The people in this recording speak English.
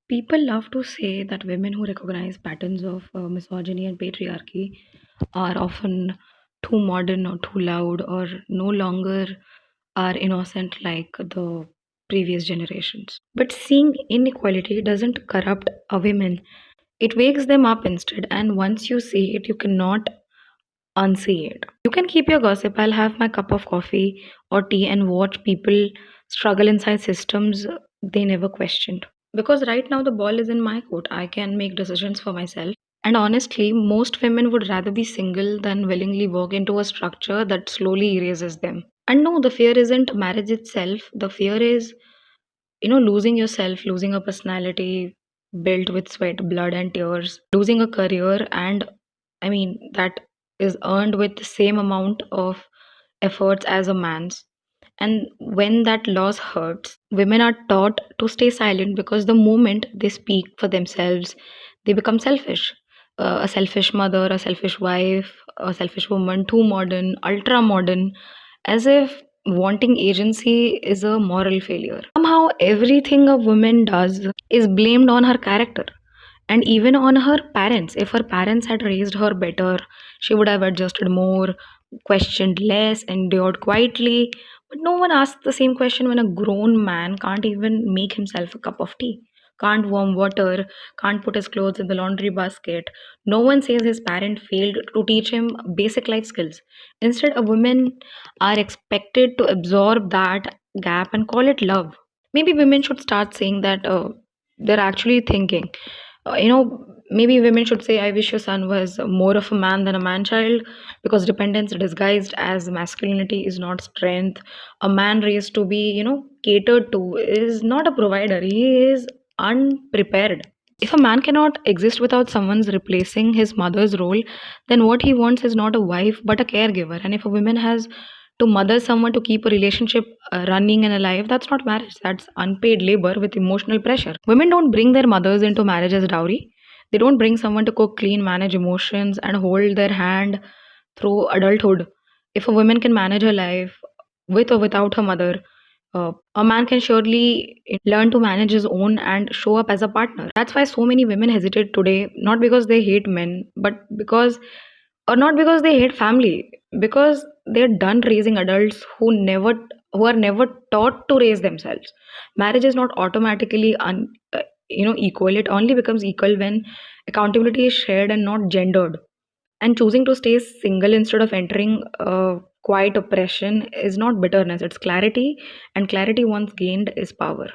People love to say that women who recognize patterns of misogyny and patriarchy are often too modern or too loud or no longer are innocent like the previous generations. But seeing inequality doesn't corrupt a women, it wakes them up instead. And once you see it, you cannot unsee it. You can keep your gossip. I'll have my cup of coffee or tea and watch people struggle inside systems they never questioned. Because right now the ball is in my court. I can make decisions for myself. And honestly, most women would rather be single than willingly walk into a structure that slowly erases them. And no, the fear isn't marriage itself. The fear is, losing yourself, losing a personality built with sweat, blood, and tears, losing a career, and that is earned with the same amount of efforts as a man's. And when that loss hurts, women are taught to stay silent because the moment they speak for themselves, they become selfish. A selfish mother, a selfish wife, a selfish woman, too modern, ultra modern, as if wanting agency is a moral failure. Somehow, everything a woman does is blamed on her character and even on her parents. If her parents had raised her better, she would have adjusted more, questioned less, endured quietly. But no one asks the same question when a grown man can't even make himself a cup of tea, can't warm water, can't put his clothes in the laundry basket. No one says his parent failed to teach him basic life skills. Instead, a women are expected to absorb that gap and call it love. Maybe women should start saying that they're actually thinking. Maybe women should say, I wish your son was more of a man than a man child, because dependence disguised as masculinity is not strength. A man raised to be, catered to is not a provider. He is unprepared. If a man cannot exist without someone's replacing his mother's role, then what he wants is not a wife but a caregiver. And if a woman has to mother someone to keep a relationship running and alive, that's not marriage. That's unpaid labor with emotional pressure. Women don't bring their mothers into marriage as dowry. They don't bring someone to cook, clean, manage emotions, and hold their hand through adulthood. If a woman can manage her life with or without her mother, a man can surely learn to manage his own and show up as a partner. That's why so many women hesitate today, not because they hate men, but not because they hate family, because they're done raising adults who are never taught to raise themselves. Marriage is not automatically equal. It only becomes equal when accountability is shared and not gendered. And choosing to stay single instead of entering quiet oppression is not bitterness, it's clarity, and clarity once gained is power.